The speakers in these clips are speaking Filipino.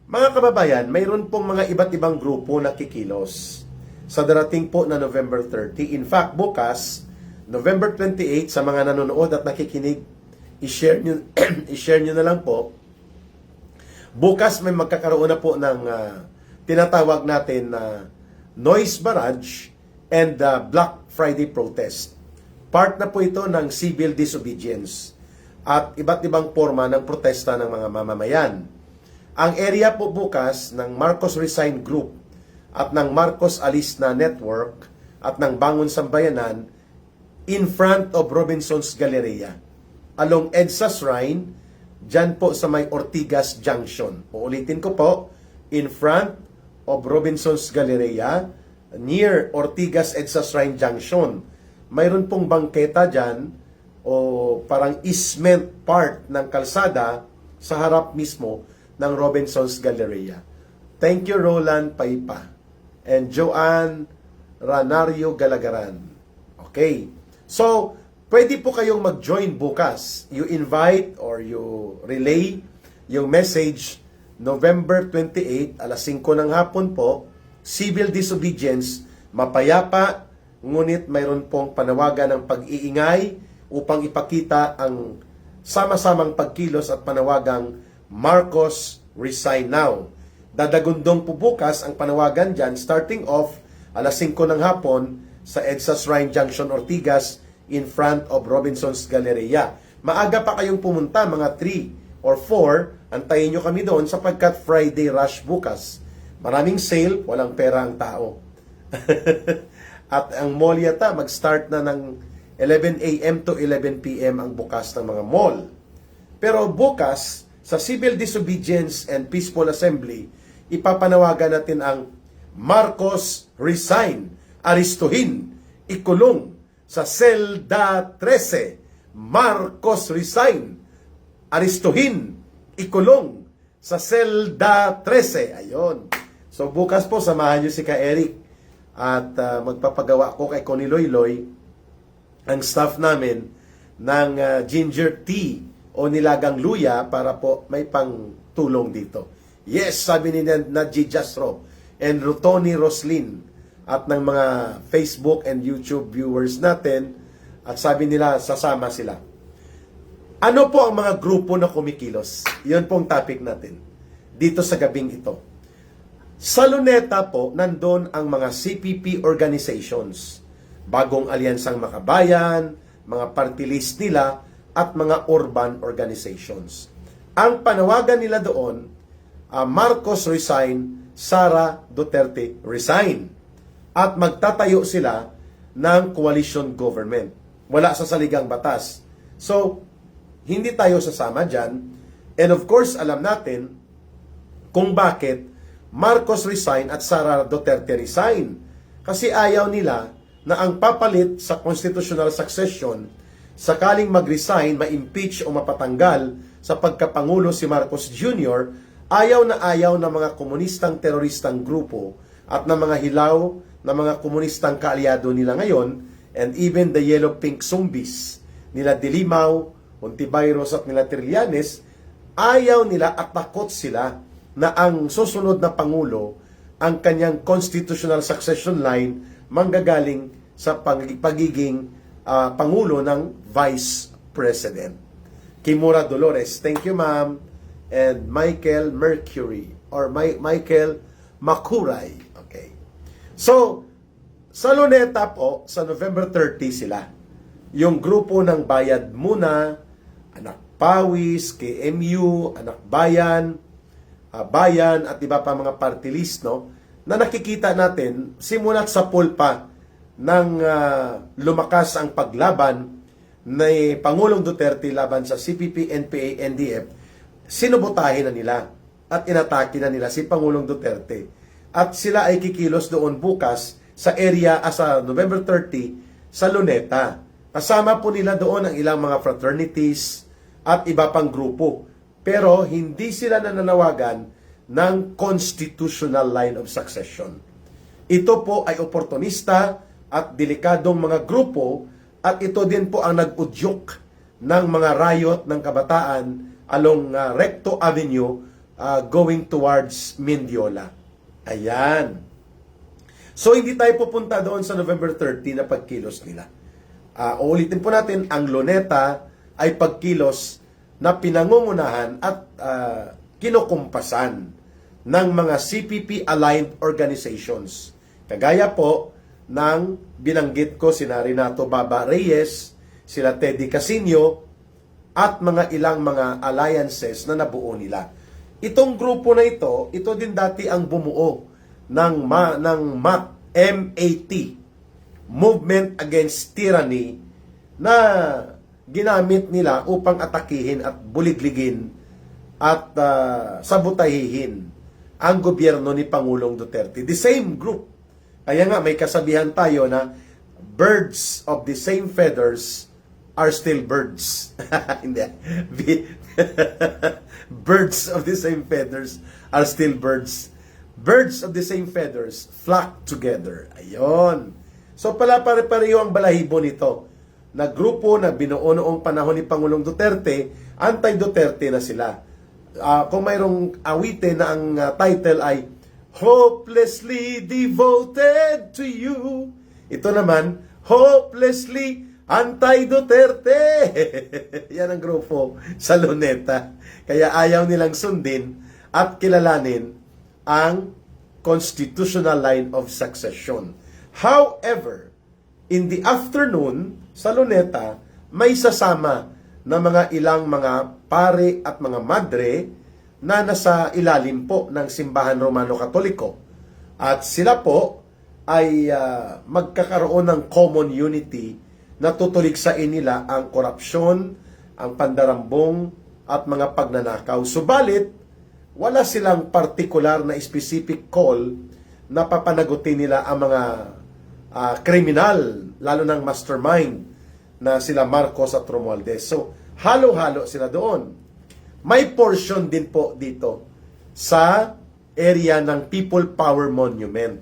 Mga kababayan, mayroon pong mga iba't ibang grupo na kikilos sa darating po na November 30. In fact, bukas, November 28, sa mga nanonood at nakikinig, i-share nyo, i-share nyo na lang po. Bukas may magkakaroon na po ng tinatawag natin na noise barrage and Black Friday protest. Part na po ito ng civil disobedience at iba't ibang forma ng protesta ng mga mamamayan. Ang area po bukas ng Marcos Resign Group at ng Marcos Alis na Network at ng Bangon Sambayanan in front of Robinson's Galleria. Along EDSA Shrine, dyan po sa may Ortigas Junction. Uulitin ko po, in front of Robinson's Galleria, near Ortigas EDSA Shrine Junction. Mayroon pong bangketa dyan o parang easement part ng kalsada sa harap mismo ng Robinson's Galleria. Thank you, Roland Paipa and Joanne Ranario Galagaran. Okay. So, pwede po kayong mag-join bukas. You invite or you relay yung message November 28, alas 5 ng hapon po, civil disobedience, mapayapa, ngunit mayroon pong panawagan ng pag-iingay upang ipakita ang sama-samang pagkilos at panawagang Marcos Resign Now. Dadagundong po bukas ang panawagan dyan starting off alas 5 ng hapon sa EDSA Shrine Junction Ortigas in front of Robinson's Galleria. Maaga pa kayong pumunta, mga 3 or 4, antayin nyo kami doon sapagkat Friday rush bukas. Maraming sale, walang pera ang tao. At ang mall yata mag-start na ng 11 a.m. to 11 p.m. ang bukas ng mga mall. Pero bukas, sa Civil Disobedience and Peaceful Assembly, ipapanawagan natin ang Marcos Resign, aristuhin, ikulong sa selda 13. Marcos Resign, aristuhin, ikulong sa selda 13. Ayon. So bukas po, samahan nyo si Ka Eric at magpapagawa ko kay Connie Loyloy ang staff namin ng ginger tea o nilagang luya para po may pang tulong dito. Yes, sabi ni Nadji Jasro and Rutoni Roslin at ng mga Facebook and YouTube viewers natin at sabi nila sasama sila. Ano po ang mga grupo na kumikilos? Yun pong topic natin dito sa gabing ito. Sa Luneta po, nandun ang mga CPP organizations, Bagong Alyansang Makabayan, mga party list nila, at mga urban organizations. Ang panawagan nila doon, Marcos Resign, Sara Duterte Resign. At magtatayo sila ng coalition government. Wala sa saligang batas. So, hindi tayo sasama dyan. And of course, alam natin kung bakit Marcos Resign at Sara Duterte Resign. Kasi ayaw nila na ang papalit sa constitutional succession sakaling mag-resign, ma-impeach o mapatanggal sa pagkapangulo si Marcos Jr., ayaw na mga komunistang teroristang grupo at na mga hilaw na mga komunistang kaalyado nila ngayon and even the yellow-pink zombies nila Dilimaw, Hontibayros at nila Trillanes, ayaw nila at takot sila na ang susunod na pangulo, ang kanyang constitutional succession line, manggagaling sa pagiging Pangulo ng Vice President. Kimura Dolores, thank you ma'am. And Michael Mercury or Michael Makuray. Okay. So, sa Luneta po, sa November 30 sila. Yung grupo ng Bayad Muna, Anak Pawis, KMU, Anak Bayan, Bayan at iba pa mga party list, no, na nakikita natin simulat sa pulpa nang lumakas ang paglaban ni Pangulong Duterte laban sa CPP, NPA, NDF, sinubotahin na nila at inatake na nila si Pangulong Duterte. At sila ay kikilos doon bukas sa area sa November 30 sa Luneta. Kasama po nila doon ang ilang mga fraternities at iba pang grupo. Pero hindi sila nananawagan ng constitutional line of succession. Ito po ay oportunista at delikadong mga grupo at ito din po ang nag-udyok ng mga riot ng kabataan along Recto Avenue going towards Mendiola. Ayan. So, hindi tayo pupunta doon sa November 30 na pagkilos nila. Uulitin po natin, ang Luneta ay pagkilos na pinangungunahan at kinukumpasan ng mga CPP-aligned organizations. Kagaya po ng binanggit ko sina Renato Baba Reyes, sila Teddy Casino, at mga ilang mga alliances na nabuo nila. Itong grupo na ito din dati ang bumuo ng MAT, Movement Against Tyranny, na ginamit nila upang atakihin at buligligin at sabutahihin ang gobyerno ni Pangulong Duterte. The same group. Kaya nga may kasabihan tayo na birds of the same feathers are still birds. Hindi. Birds of the same feathers are still birds. Birds of the same feathers flock together. Ayon. So pala pare-pareho ang balahibo nito. Na grupo na binuo noong panahon ni Pangulong Duterte, anti-Duterte na sila. Kung mayroong awitin na ang title ay Hopelessly Devoted to You. Ito naman, Hopelessly Anti-Duterte. Yan ang grupo sa Luneta. Kaya ayaw nilang sundin at kilalanin ang constitutional line of succession. However, in the afternoon, sa Luneta, may sasama na mga ilang mga pare at mga madre na nasa ilalim po ng Simbahan Romano-Katoliko. At sila po ay magkakaroon ng common unity na tutuliksain nila ang korupsyon, ang pandarambong at mga pagnanakaw. Subalit, wala silang partikular na specific call na papanagutin nila ang mga kriminal, lalo ng mastermind na sila Marcos at Romualdez. So, halo-halo sila doon. May portion din po dito sa area ng People Power Monument.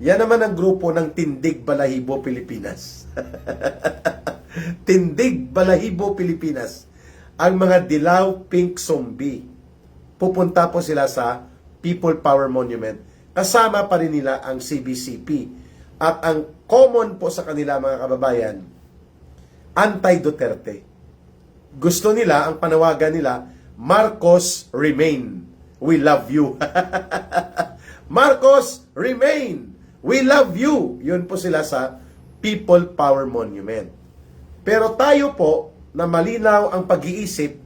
Yan naman ang grupo ng Tindig Balahibo Pilipinas. Tindig Balahibo Pilipinas. Ang mga Dilaw Pink Zombie. Pupunta po sila sa People Power Monument. Kasama pa rin nila ang CBCP. At ang common po sa kanila mga kababayan, anti-Duterte. Gusto nila, ang panawagan nila, Marcos remain. We love you. Marcos remain. We love you. Yun po sila sa People Power Monument. Pero tayo po, na malinaw ang pag-iisip,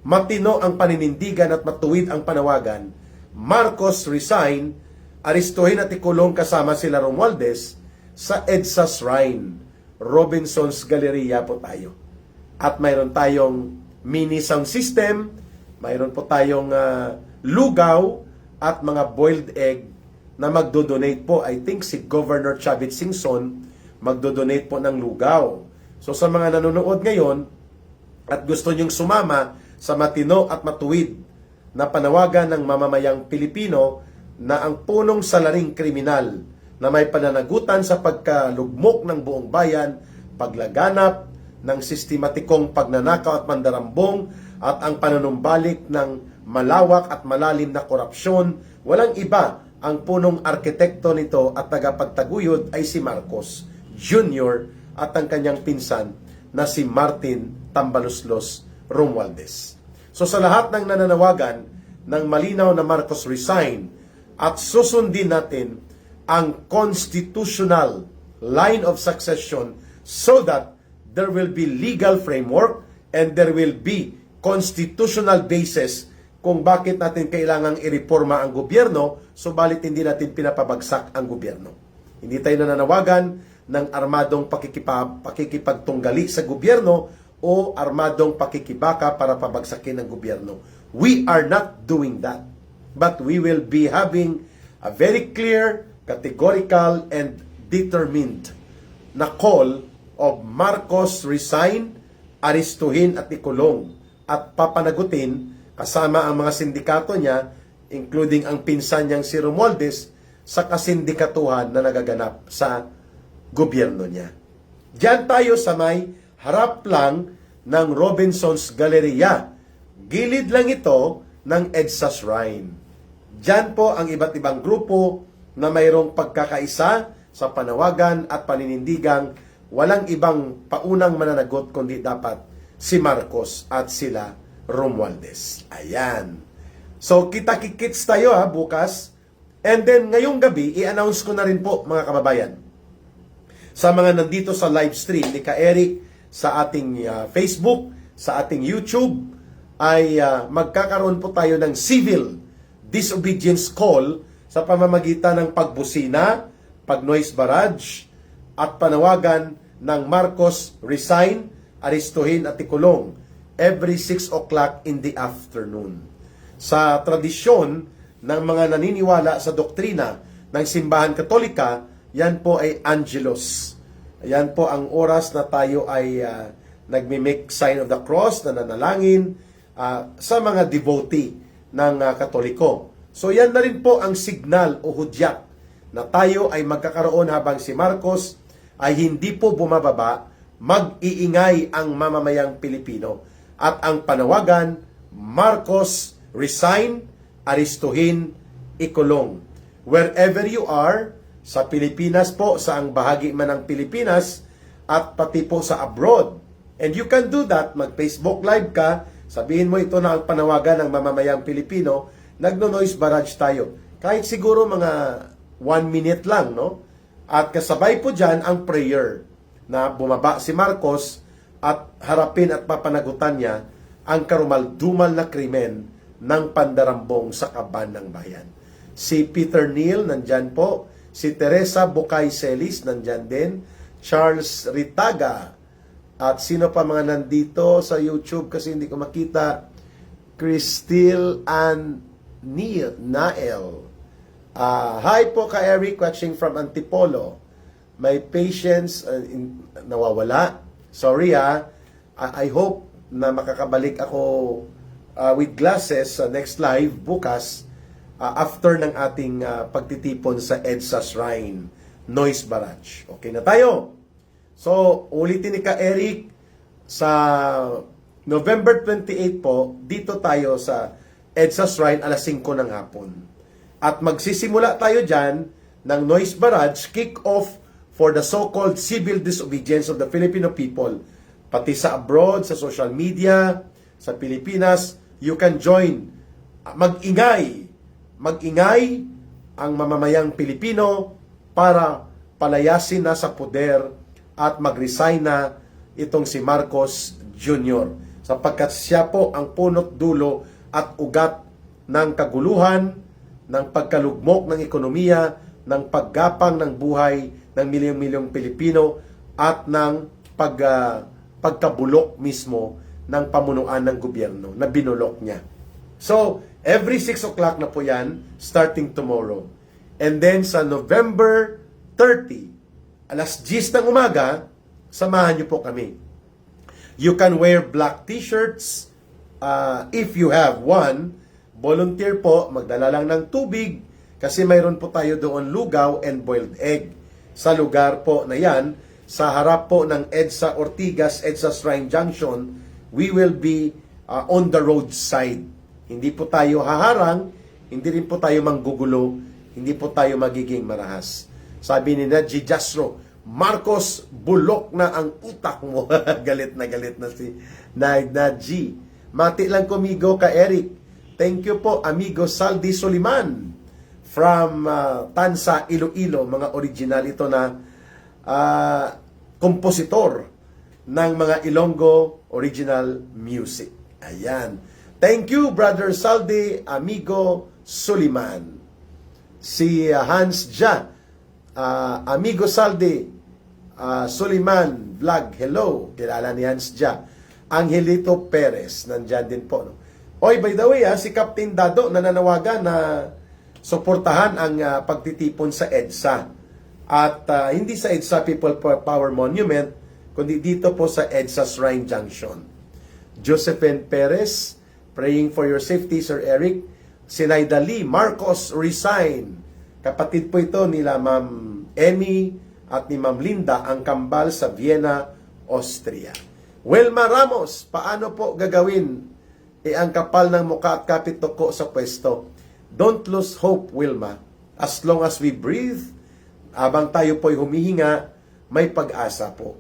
matino ang paninindigan at matuwid ang panawagan, Marcos resign, aristuhin at ikulong kasama sila Romualdez sa EDSA Shrine. Robinson's Galleria po tayo. At mayroon tayong mini sound system, mayroon po tayong lugaw at mga boiled egg na magdodonate po. I think si Governor Chavit Singson magdodonate po ng lugaw. So sa mga nanonood ngayon at gusto nyong sumama sa matino at matuwid na panawagan ng mamamayang Pilipino na ang punong salaring kriminal na may pananagutan sa pagkalugmok ng buong bayan, paglaganap ng sistematikong pagnanakaw at mandarambong at ang panunumbalik ng malawak at malalim na korupsyon, walang iba ang punong arkitekto nito at tagapagtaguyod ay si Marcos Jr. at ang kanyang pinsan na si Martin Tambaluslos Romualdez. So sa lahat ng nananawagan ng malinaw na Marcos resign at susundin natin ang constitutional line of succession so that there will be legal framework and there will be constitutional basis kung bakit natin kailangang ireforma ang gobyerno, subalit hindi natin pinapabagsak ang gobyerno. Hindi tayo nananawagan ng armadong pakikipagtunggali sa gobyerno o armadong pakikibaka para pabagsakin ang gobyerno. We are not doing that. But we will be having a very clear, categorical, and determined na call of Marcos resign, aristuhin at ikulong at papanagutin kasama ang mga sindikato niya, including ang pinsan niyang si Romualdez, sa kasindikatuhan na nagaganap sa gobyerno niya. Diyan tayo sa may harap lang ng Robinson's Galleria. Gilid lang ito ng EDSA Shrine. Diyan po ang iba't ibang grupo na mayroong pagkakaisa sa panawagan at paninindigang walang ibang paunang mananagot kundi dapat si Marcos at sila Romualdez. Ayan. So, kita-kikits tayo bukas. And then, ngayong gabi, i-announce ko na rin po, mga kababayan, sa mga nandito sa live stream ni Ka Eric, sa ating Facebook, sa ating YouTube, ay magkakaroon po tayo ng civil disobedience call sa pamamagitan ng pagbusina, pag-noise barrage, at panawagan ng Marcos resign, aristuhin at ikulong every 6 o'clock in the afternoon. Sa tradisyon ng mga naniniwala sa doktrina ng Simbahan Katolika, yan po ay Angelos. Yan po ang oras na tayo ay nagme-make sign of the cross, na nanalangin sa mga devotee ng Katoliko. So yan na rin po ang signal o hudyat na tayo ay magkakaroon habang si Marcos ay hindi po bumababa, mag-iingay ang mamamayang Pilipino. At ang panawagan, Marcos resign, aristuhin, ikulong. Wherever you are, sa Pilipinas po, sa ang bahagi man ng Pilipinas, at pati po sa abroad. And you can do that, mag-Facebook Live ka, sabihin mo ito na ang panawagan ng mamamayang Pilipino, nagno-noise barrage tayo. Kahit siguro mga 1 minute lang, no? At kasabay po dyan ang prayer na bumaba si Marcos at harapin at papanagutan niya ang karumal-dumal na krimen ng pandarambong sa kaban ng bayan. Si Peter Neal, nandyan po. Si Teresa Bukay Celis, nandyan din. Charles Ritaga. At sino pa mga nandito sa YouTube kasi hindi ko makita. Cristil and Nael. Hi po ka Eric, watching from Antipolo. My patience nawawala. Sorry I hope na makakabalik ako with glasses sa next live bukas after ng ating pagtitipon sa EDSA Shrine Noise Barrage. Okay na tayo. So, ulitin ni ka Eric, sa November 28 po, dito tayo sa EDSA Shrine alas 5 ng hapon. At magsisimula tayo dyan ng noise barrage, kick-off for the so-called civil disobedience of the Filipino people. Pati sa abroad, sa social media, sa Pilipinas, you can join. Mag-ingay ang mamamayang Pilipino para palayasin na sa poder at mag-resign na itong si Marcos Jr. sapagkat siya po ang punot dulo at ugat ng kaguluhan, ng pagkalugmok ng ekonomiya, ng paggapang ng buhay ng milyong-milyong Pilipino at ng pagkabulok mismo ng pamunuan ng gobyerno na binulok niya. So, every 6 o'clock na po yan, starting tomorrow. And then sa November 30, alas 10 ng umaga, samahan niyo po kami. You can wear black t-shirts if you have one. Volunteer po, magdala lang ng tubig kasi mayroon po tayo doon lugaw and boiled egg. Sa lugar po na yan, sa harap po ng EDSA Ortigas, EDSA Shrine Junction, we will be on the roadside. Hindi po tayo haharang, hindi rin po tayo manggugulo, hindi po tayo magiging marahas. Sabi ni Nadji Jasro, Marcos, bulok na ang utak mo. Galit na si Nadji. Mati lang kumigo ka Eric. Thank you po, amigo Saldi Soliman from Tansa, Iloilo. Mga original ito na kompositor ng mga Ilonggo original music. Ayan. Thank you, Brother Saldi, amigo Soliman. Si Hans Ja, amigo Saldi, Soliman Vlog, hello. Kilala ni Hans Ja. Angelito Perez, nandyan din po. No? Oy, by the way, si Captain Dado nananawagan na suportahan ang pagtitipon sa EDSA. At hindi sa EDSA People Power Monument, kundi dito po sa EDSA Shrine Junction. Josephine Perez, praying for your safety, Sir Eric. Sinaida Lee, Marcos resign. Kapatid po ito nila Ma'am Emmy at ni Ma'am Linda, ang kambal sa Vienna, Austria. Wilma Ramos, paano po gagawin ang kapal ng mukha at kapituko sa pwesto. Don't lose hope, Wilma. As long as we breathe, abang tayo po'y humihinga, may pag-asa po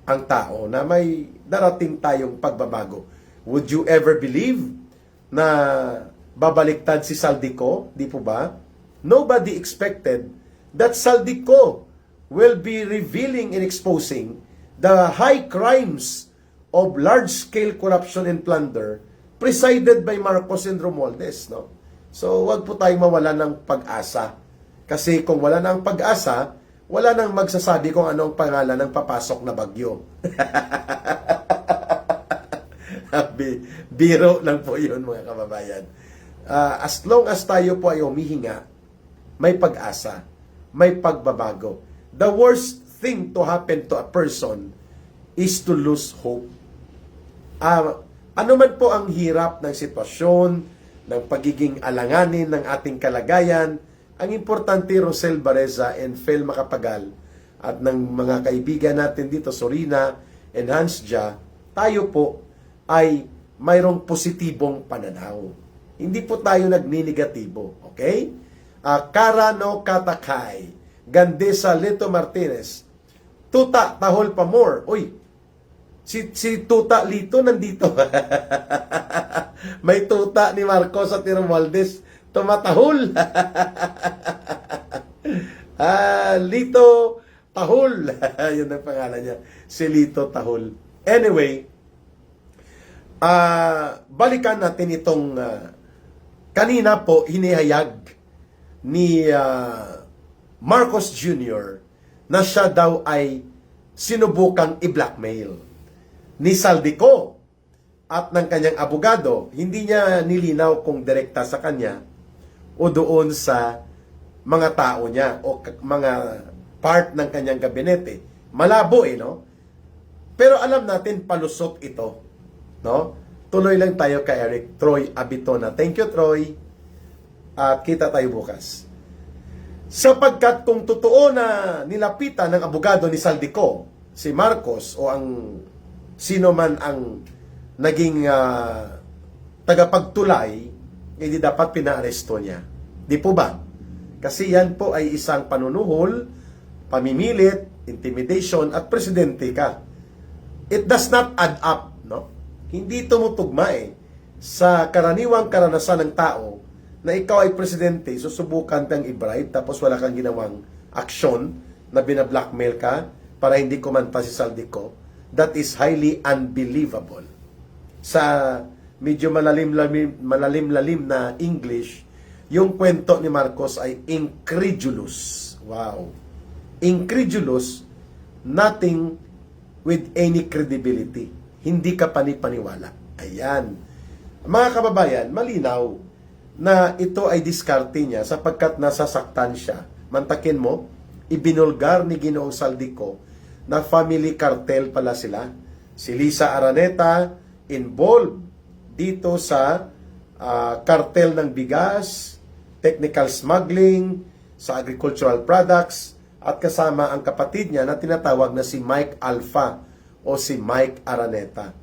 ang tao na may darating tayong pagbabago. Would you ever believe na babaliktad si Saldico? Di po ba? Nobody expected that Saldico will be revealing and exposing the high crimes of large-scale corruption and plunder presided by Marcos and Romualdez, no? So, wag po tayong mawala ng pag-asa. Kasi kung wala nang pag-asa, wala nang magsasabi kung ano ang pangalan ng papasok na bagyo. Biro lang po yun, mga kababayan. As long as tayo po ay humihinga, may pag-asa, may pagbabago. The worst thing to happen to a person is to lose hope. Ano man po ang hirap ng sitwasyon, ng pagiging alanganin ng ating kalagayan, ang importante, Rosel Bareza and Fel Macapagal at ng mga kaibigan natin dito, Sorina and Hans Jia, tayo po ay mayroong positibong pananaw. Hindi po tayo nagninegatibo. Okay? Kara no Katakay, Gandesa Lito Martinez, Tuta Tahol Pamor. Uy, si Tuta Lito nandito. May tuta ni Marcos at ni Romualdez tumatahol. Lito Tahol. Yun ang pangalan niya. Si Lito Tahol. Anyway, balikan natin itong kanina po hinihayag ni Marcos Jr. na siya daw ay sinubukang i-blackmail ni Saldico at ng kanyang abogado. Hindi niya nilinaw kung direkta sa kanya o doon sa mga tao niya o mga part ng kanyang gabinete. Malabo no? Pero alam natin palusot ito, no? Tuloy lang tayo kay Eric Troy Abitona. Thank you, Troy. At kita tayo bukas. Sapagkat kung totoo na nilapitan ng abogado ni Saldico, si Marcos o ang sino man ang naging tagapagtulay, hindi dapat pinaaresto niya. Di po ba? Kasi yan po ay isang panunuhol, pamimilit, intimidation, at presidente ka. It does not add up, no? Hindi tumutugma sa karaniwang karanasan ng tao na ikaw ay presidente, susubukan kang i-bribe, tapos wala kang ginawang aksyon na binablackmail ka para hindi kumanta si Saldico. That is highly unbelievable. Sa medyo malalim-lalim na English, yung kwento ni Marcos ay incredulous. Wow. Incredulous, nothing with any credibility. Hindi ka panipaniwala. Ayan. Mga kababayan, malinaw na ito ay diskarte niya sapagkat nasasaktan siya. Mantakin mo, ibinulgar ni Ginoong Saldico na family cartel pala sila. Si Lisa Araneta involved dito sa cartel ng bigas, technical smuggling, sa agricultural products, at kasama ang kapatid niya na tinatawag na si Mike Alpha o si Mike Araneta.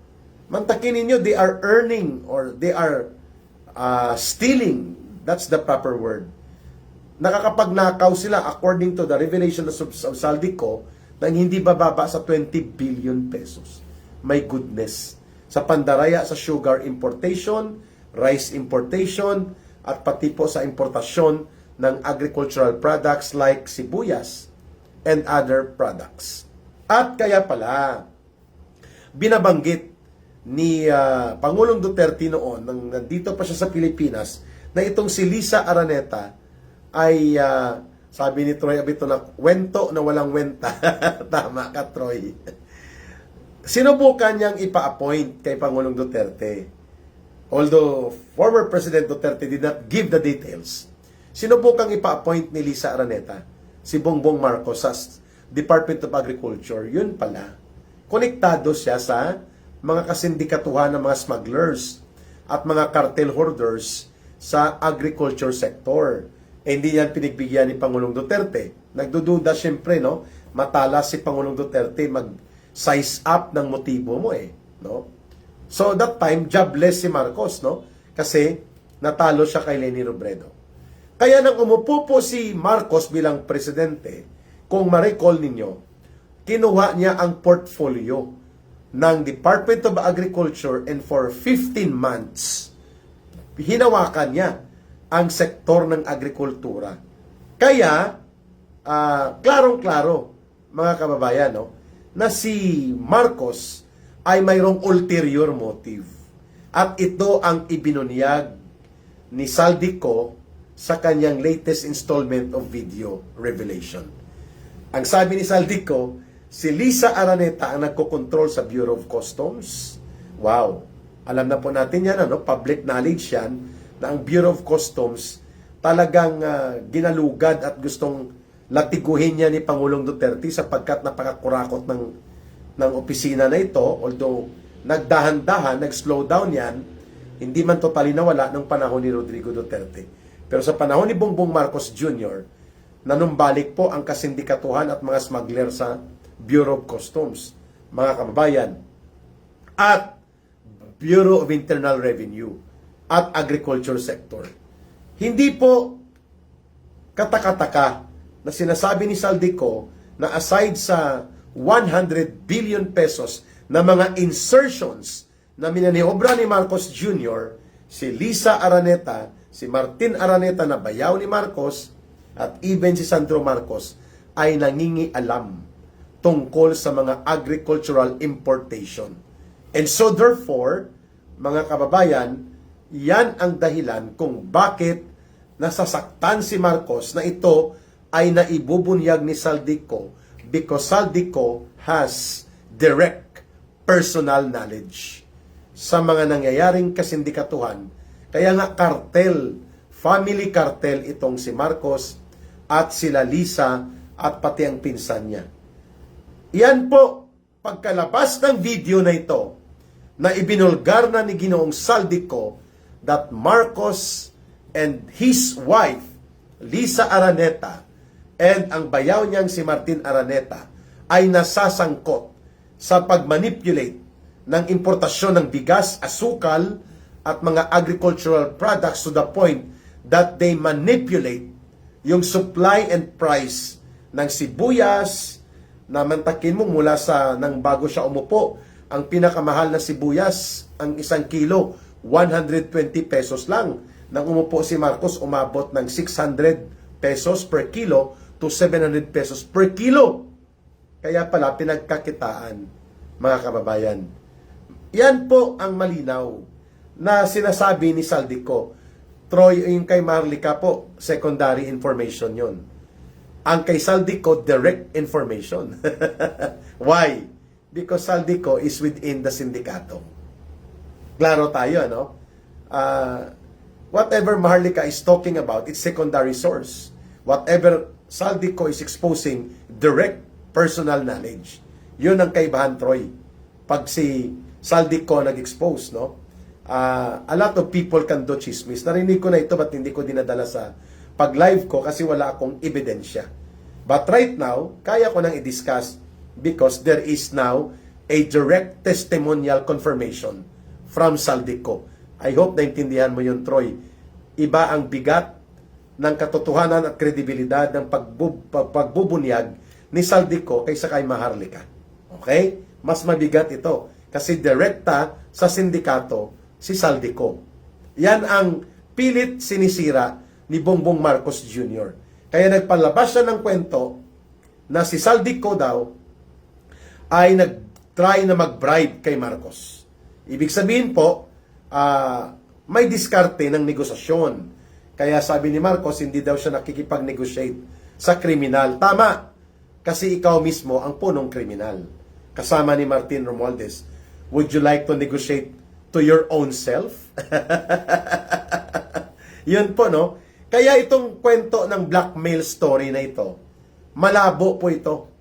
Mantakin ninyo, they are earning or they are stealing. That's the proper word. Nakakapagnakaw sila according to the revelation of Saldico nang hindi bababa sa 20 billion pesos. My goodness. Sa pandaraya sa sugar importation, rice importation, at pati po sa importasyon ng agricultural products like sibuyas and other products. At kaya pala, binabanggit ni Pangulong Duterte noon, nang nandito pa siya sa Pilipinas, na itong si Lisa Araneta ay, sabi ni Troy Abitona, wento na walang wenta. Tama ka, Troy. Sinubukan niyang ipa-appoint kay Pangulong Duterte. Although former President Duterte did not give the details, sinubukang ipa-appoint ni Lisa Araneta si Bongbong Marcos sa Department of Agriculture. Yun pala, konektado siya sa mga kasindikatuhan ng mga smugglers at mga cartel hoarders sa agriculture sector. Hindi yan pinigbigyan ni Pangulong Duterte. Nagdududa siyempre, no? Matalas si Pangulong Duterte mag-size up ng motibo mo no? So that time, jobless si Marcos, no? Kasi natalo siya kay Leni Robredo. Kaya nang umupo po si Marcos bilang presidente, kung ma-recall ninyo, kinuha niya ang portfolio ng Department of Agriculture and for 15 months, hinawakan niya ang sektor ng agrikultura. Kaya, klarong-klaro, mga kababayan, no, na si Marcos ay mayroong ulterior motive. At ito ang ibinunyag ni Saldico sa kanyang latest installment of video revelation. Ang sabi ni Saldico, si Lisa Araneta ang nagkokontrol sa Bureau of Customs. Wow! Alam na po natin yan, ano? Public knowledge yan, na ang Bureau of Customs talagang ginalugad at gustong latiguhin niya ni Pangulong Duterte sapagkat napakakurakot ng opisina na ito. Although nagdahan-dahan, nag-slow down yan, hindi man totally nawala ng panahon ni Rodrigo Duterte. Pero sa panahon ni Bongbong Marcos Jr., nanumbalik po ang kasindikatuhan at mga smuggler sa Bureau of Customs, mga kababayan, at Bureau of Internal Revenue at Agriculture Sector. Hindi po katakataka na sinasabi ni Saldico na aside sa 100 billion pesos na mga insertions na minaniobra ni Marcos Jr., si Lisa Araneta, si Martin Araneta na bayaw ni Marcos, at even si Sandro Marcos ay nangingialam tungkol sa mga agricultural importation. And so therefore, mga kababayan, yan ang dahilan kung bakit nasasaktan si Marcos na ito ay naibubunyag ni Saldico, because Saldico has direct personal knowledge sa mga nangyayaring kasindikatuhan. Kaya nga cartel, family cartel itong si Marcos at sila Lisa at pati ang pinsan niya. Yan po, pagkalabas ng video na ito, na ibinulgar na ni Ginoong Saldico that Marcos and his wife, Lisa Araneta, and ang bayaw niyang si Martin Araneta ay nasasangkot sa pagmanipulate ng importasyon ng bigas, asukal, at mga agricultural products to the point that they manipulate yung supply and price ng sibuyas na mantakin mo mula sa nang bago siya umupo. Ang pinakamahal na sibuyas, ang 1 kilo, 120 pesos lang. Nang umupo si Marcos, umabot ng 600 pesos per kilo to 700 pesos per kilo. Kaya pala, pinagkakitaan, mga kababayan. Yan po ang malinaw na sinasabi ni Saldico. Troy, yung kay Marlica po, secondary information yon. Ang kay Saldico, direct information. Why? Because Saldico is within the sindikato. Klaro tayo, ano? Whatever Marlica is talking about, it's secondary source. Whatever Saldico is exposing, direct personal knowledge. Yun ang kaibahan, Troy. Pag si Saldico nag-expose, no? A lot of people can do chismis. Narinig ko na ito, but hindi ko dinadala sa pag-live ko kasi wala akong ebidensya. But right now, kaya ko nang i-discuss because there is now a direct testimonial confirmation from Saldico. I hope naintindihan mo yun, Troy. Iba ang bigat ng katotohanan at kredibilidad ng pagbubunyag ni Saldico kaysa kay Maharlika. Okay? Mas mabigat ito kasi direkta sa sindikato si Saldico. Yan ang pilit sinisira ni Bongbong Marcos Jr. Kaya nagpalabas siya ng kwento na si Saldico daw ay nag-try na mag-bribe kay Marcos. Ibig sabihin po, may diskarte ng negosasyon. Kaya sabi ni Marcos, hindi daw siya nakikipag-negotiate sa kriminal. Tama, kasi ikaw mismo ang punong kriminal. Kasama ni Martin Romualdez. Would you like to negotiate to your own self? Yun po, no? Kaya itong kwento ng blackmail story na ito, malabo po ito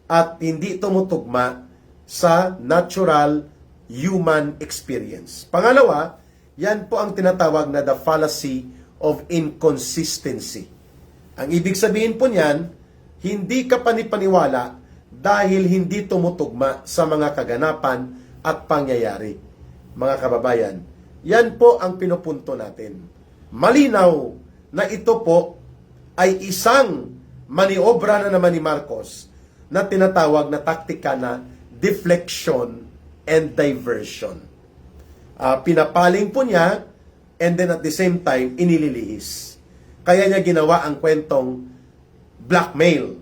at hindi tumutugma sa natural human experience. Pangalawa, yan po ang tinatawag na the fallacy of inconsistency. Ang ibig sabihin po niyan, hindi ka panipaniwala dahil hindi tumutugma sa mga kaganapan at pangyayari. mga kababayan, yan po ang pinupunto natin. Malinaw na ito po ay isang maniobra na naman ni Marcos na tinatawag na taktika na deflection and diversion. Pinapaling po niya and then at the same time, inililihis. Kaya niya ginawa ang kwentong blackmail.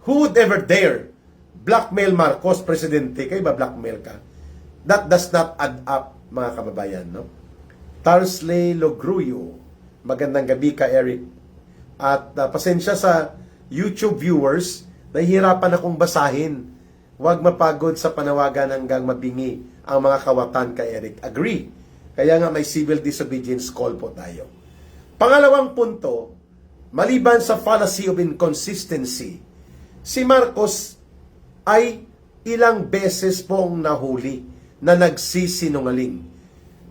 Who would ever dare blackmail Marcos, presidente? Kayo ba blackmail ka? That does not add up, mga kababayan, no? Tarsley Logruyo, magandang gabi ka, Eric. At pasensya sa YouTube viewers, nahihirapan akong basahin. Huwag mapagod sa panawagan hanggang mabingi ang mga kawatan ka, Eric. Agree. Kaya nga may civil disobedience call po tayo. Pangalawang punto, maliban sa fallacy of inconsistency, si Marcos ay ilang beses pong nahuli na nagsisinungaling.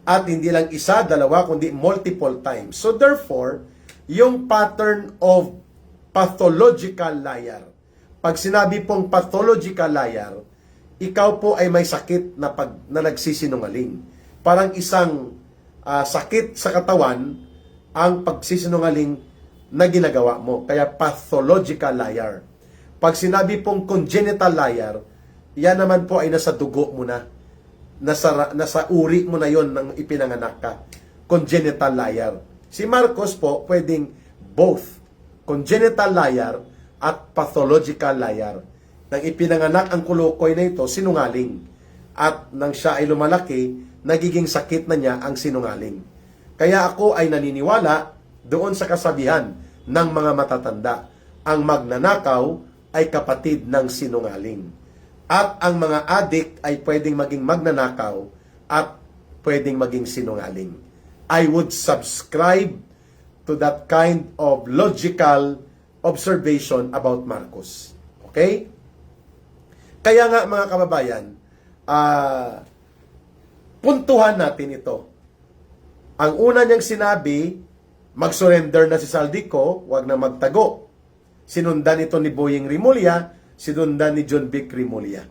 At hindi lang isa, dalawa, kundi multiple times. So therefore, yung pattern of pathological liar. Pag sinabi pong pathological liar, ikaw po ay may sakit na nagsisinungaling. Parang isang sakit sa katawan ang pagsisinungaling na ginagawa mo. Kaya pathological liar. Pag sinabi pong congenital liar, yan naman po ay nasa dugo mo na. Nasa uri mo na yon nang ipinanganak ka. Congenital liar. Si Marcos po pwedeng both congenital liar at pathological liar. Nang ipinanganak ang kulukoy na ito, sinungaling. At nang siya ay lumalaki, nagiging sakit na niya ang sinungaling. Kaya ako ay naniniwala doon sa kasabihan ng mga matatanda. Ang magnanakaw ay kapatid ng sinungaling. At ang mga adik ay pwedeng maging magnanakaw at pwedeng maging sinungaling. I would subscribe to that kind of logical observation about Marcos. Okay? Kaya nga mga kababayan, puntuhan natin ito. Ang una niyang sinabi, mag-surrender na si Saldico, wag na magtago. Sinundan ito ni Boying Rimulya, sinundan ni John Vic Rimulya.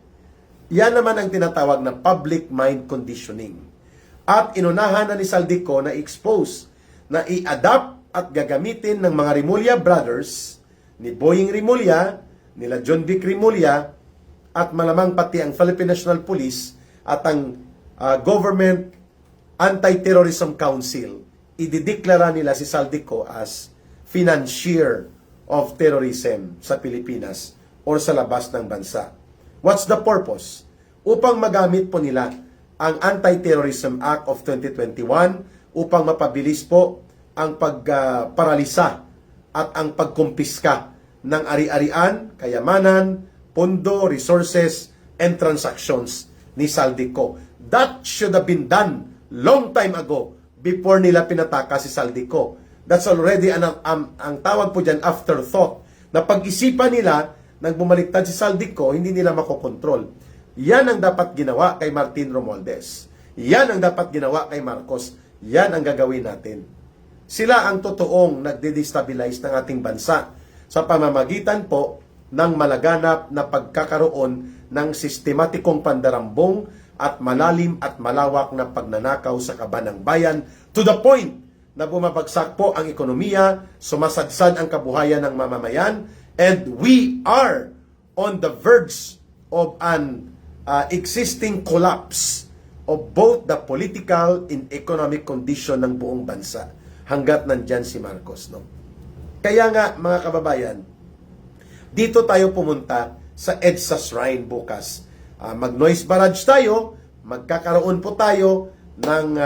Yan naman ang tinatawag na public mind conditioning. At inunahan na ni Saldico na expose, na i-adapt at gagamitin ng mga Rimulya brothers, ni Boying Rimulya, nila John Vic Rimulya, at malamang pati ang Philippine National Police at ang Government Anti-Terrorism Council, idideklara nila si Saldico as financier of terrorism sa Pilipinas or sa labas ng bansa. What's the purpose? Upang magamit po nila ang Anti-Terrorism Act of 2021 upang mapabilis po ang pagparalisa at ang pagkumpiska ng ari-arian, kayamanan, pondo, resources, and transactions ni Saldico. That should have been done long time ago before nila pinataka si Saldico. That's already ang tawag po dyan, afterthought, na pag-isipan nila nang bumaliktad si Saldico, hindi nila makokontrol. Yan ang dapat ginawa kay Martin Romualdez. Yan ang dapat ginawa kay Marcos. Yan ang gagawin natin. Sila ang totoong nagde-destabilize ng ating bansa sa pamamagitan po ng malaganap na pagkakaroon ng sistematikong pandarambong at malalim at malawak na pagnanakaw sa kaban ng bayan to the point na bumabagsak po ang ekonomiya, sumasadsad ang kabuhayan ng mamamayan, and we are on the verge of an existing collapse of both the political and economic condition ng buong bansa hanggat nandyan si Marcos. No? Kaya nga, mga kababayan, dito tayo pumunta sa EDSA Shrine bukas. Mag-noise barrage tayo, magkakaroon po tayo ng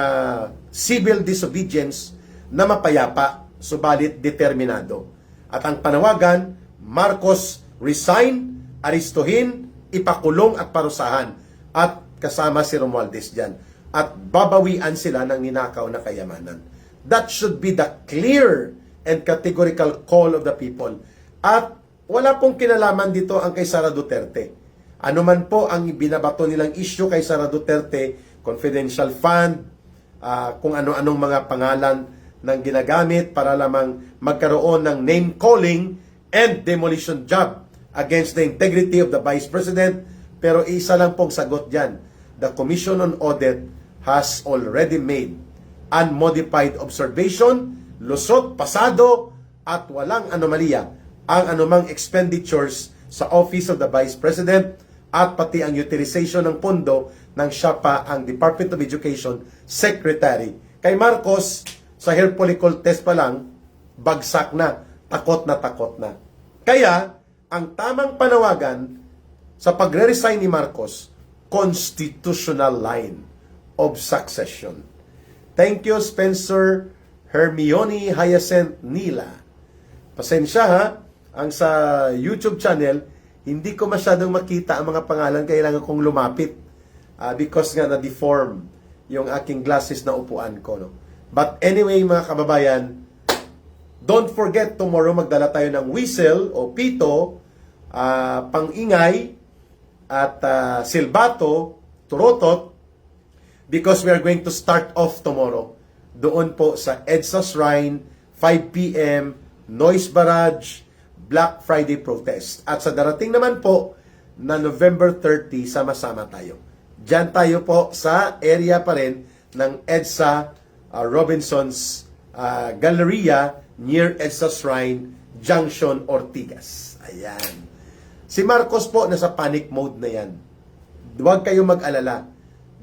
civil disobedience na mapayapa, subalit determinado. At ang panawagan, Marcos resign, aristuhin, ipakulong at parusahan. At kasama si Romualdez dyan. At babawian sila ng ninakaw na kayamanan. That should be the clear and categorical call of the people. At wala pong kinalaman dito ang kay Sara Duterte. Ano man po ang binabato nilang issue kay Sara Duterte, confidential fund, kung ano-anong mga pangalan ng ginagamit para lamang magkaroon ng name calling and demolition job against the integrity of the Vice President. Pero isa lang pong sagot dyan. The Commission on Audit has already made unmodified observation, lusot, pasado, at walang anomalya ang anumang expenditures sa Office of the Vice President at pati ang utilization ng pondo ng siya pa ang Department of Education Secretary. Kay Marcos, sa hair follicle test pa lang, bagsak na, takot na takot na. Kaya, ang tamang panawagan sa pagre-resign ni Marcos, constitutional line of succession. Thank you, Spencer Hermione Hyacinth Nila. Pasensya ha, ang sa YouTube channel, hindi ko masyadong makita ang mga pangalan, kailangan kong lumapit because nga na-deform yung aking glasses na upuan ko. No? But anyway, mga kababayan, don't forget, tomorrow magdala tayo ng whistle o pito, pang-ingay, at silbato, turotot, because we are going to start off tomorrow doon po sa EDSA Shrine, 5 p.m., Noise Barrage, Black Friday protest. At sa darating naman po na November 30, sama-sama tayo. Diyan tayo po sa area pa rin ng EDSA Robinson's Galleria near EDSA Shrine, Junction, Ortigas. Ayan. Si Marcos po nasa panic mode na yan. Huwag kayong mag-alala.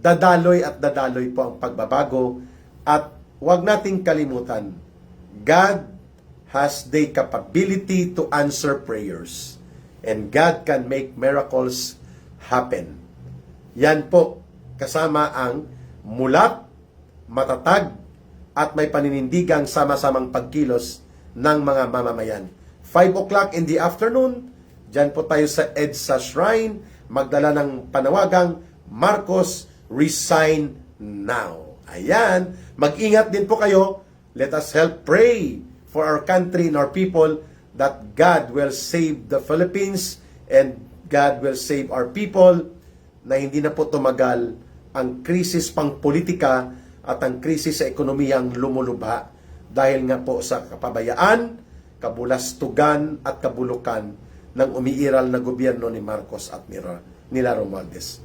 Dadaloy at dadaloy po ang pagbabago. At huwag nating kalimutan, God has the capability to answer prayers. And God can make miracles happen. Yan po, kasama ang mulat, matatag, at may paninindigang sama-samang pagkilos ng mga mamamayan. 5 o'clock in the afternoon, dyan po tayo sa EDSA Shrine, magdala ng panawagang Marcos, resign now. Ayan, mag-ingat din po kayo. Let us help pray for our country and our people that God will save the Philippines and God will save our people, na hindi na po tumagal ang krisis pang politika at ang krisis sa ekonomiyang lumulubha dahil nga po sa kapabayaan, kabulastugan at kabulukan ng umiiral na gobyerno ni Marcos at nila Romualdez.